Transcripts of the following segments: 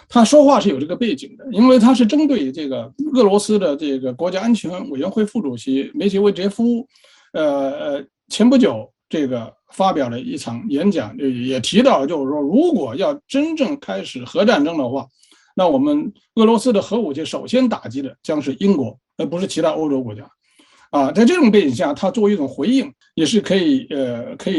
他说话是有这个背景的，因为他是针对这个俄罗斯的这个国家安全委员会副主席梅杰韦杰夫，前不久这个发表了一场演讲，也提到，就是说，如果要真正开始核战争的话，那我们俄罗斯的核武器首先打击的将是英国，而不是其他欧洲国家。在这种背景下，他作为一种回应，也是可以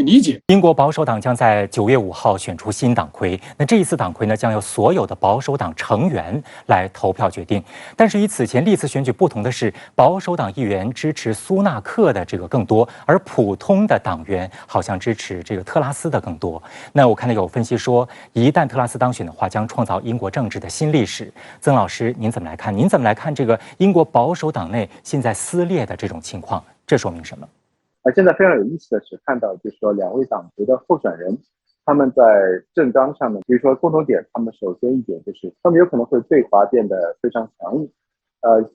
理解。英国保守党将在9月5号选出新党魁，那这一次党魁呢，将由所有的保守党成员来投票决定。但是与此前历次选举不同的是，保守党议员支持苏纳克的这个更多，而普通的党员好像支持这个特拉斯的更多。那我看到有分析说，一旦特拉斯当选的话，将创造英国政治的新历史。曾老师，您怎么来看？您怎么来看这个英国保守党内现在撕裂的这种情况？这说明什么？现在非常有意思的是，看到就是说两位党魁的候选人，他们在政纲上面，比如说共同点，他们首先一点就是他们有可能会对华变得非常强硬。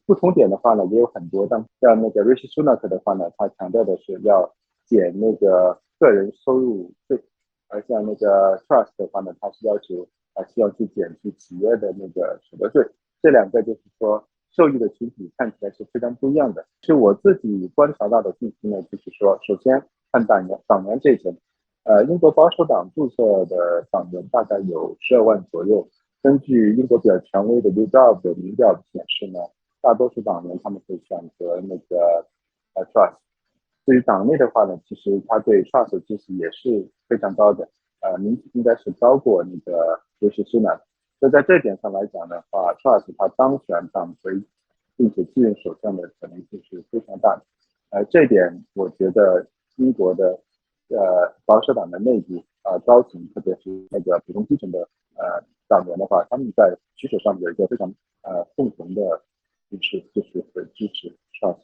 不同点的话呢也有很多，但像那个 Rishi Sunak 的话呢，他强调的是要减那个个人收入税，而像那个 Truss 的话呢，他是要求希望去减去企业的那个所得税。这两个就是说受益的群体看起来是非常不一样的。是我自己观察到的信息呢，就是说，首先看党员这一层，英国保守党注册的党员大概有12万左右。根据英国比较权威的 YouGov 的民调显示呢，大多数党员他们会选择那个Truss。至于党内的话呢，其实他对 Truss 的支持也是非常高的，应该是高过那个Rishi Sunak。所以在这点上来讲的话 ，Truss 他当选党魁并且继任首相的可能性是非常大的。这一点我觉得英国的保守党的内部高层，特别是那个普通基层的党员的话，他们在取舍上有一个非常共同的支持 Truss。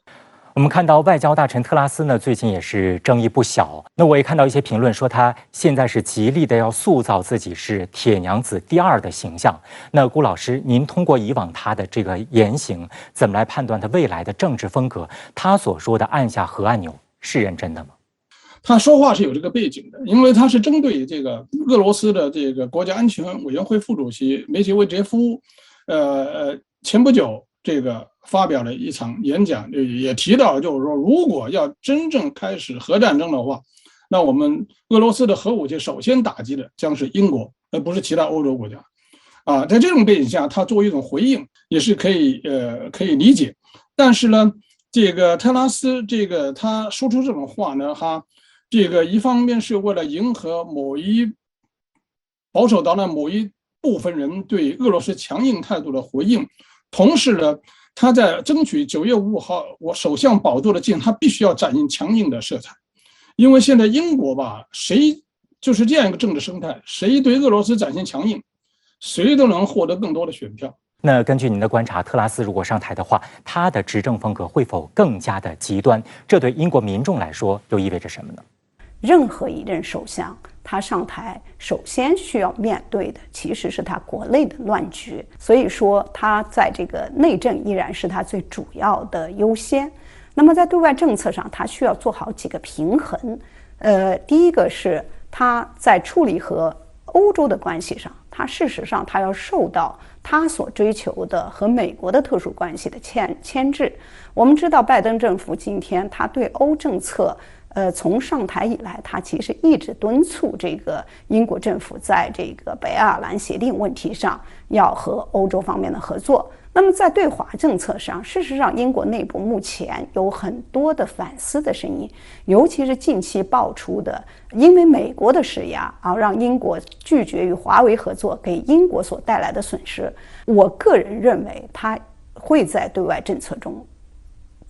我们看到外交大臣特拉斯呢，最近也是争议不小。那我也看到一些评论说，他现在是极力的要塑造自己是铁娘子第二的形象。那顾老师，您通过以往他的这个言行，怎么来判断他未来的政治风格？他所说的按下核按钮是认真的吗？他说话是有这个背景的，因为他是针对这个俄罗斯的这个国家安全委员会副主席梅杰韦杰夫，前不久这个发表了一场演讲，也提到，就是说，如果要真正开始核战争的话，那我们俄罗斯的核武器首先打击的将是英国，而不是其他欧洲国家。在这种背景下，他作为一种回应，也是可以理解。但是呢，这个特拉斯他说出这种话呢，这个一方面是为了迎合某一保守党的某一部分人对俄罗斯强硬态度的回应，同时呢，他在争取9月5号我首相宝座的进程，他必须要展现强硬的色彩，因为现在英国吧，谁就是这样一个政治生态，谁对俄罗斯展现强硬，谁都能获得更多的选票。那根据您的观察，特拉斯如果上台的话，他的执政风格会否更加的极端？这对英国民众来说又意味着什么呢？任何一任首相，他上台首先需要面对的其实是他国内的乱局，所以说他在这个内政依然是他最主要的优先。那么在对外政策上，他需要做好几个平衡。第一个是他在处理和欧洲的关系上，他事实上他要受到他所追求的和美国的特殊关系的牵制。我们知道拜登政府今天他对欧政策从上台以来，他其实一直敦促这个英国政府在这个北爱尔兰协定问题上要和欧洲方面的合作。那么在对华政策上，事实上英国内部目前有很多的反思的声音，尤其是近期爆出的，因为美国的施压让英国拒绝与华为合作，给英国所带来的损失。我个人认为，他会在对外政策中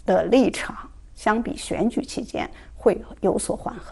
的立场相比选举期间会有所缓和。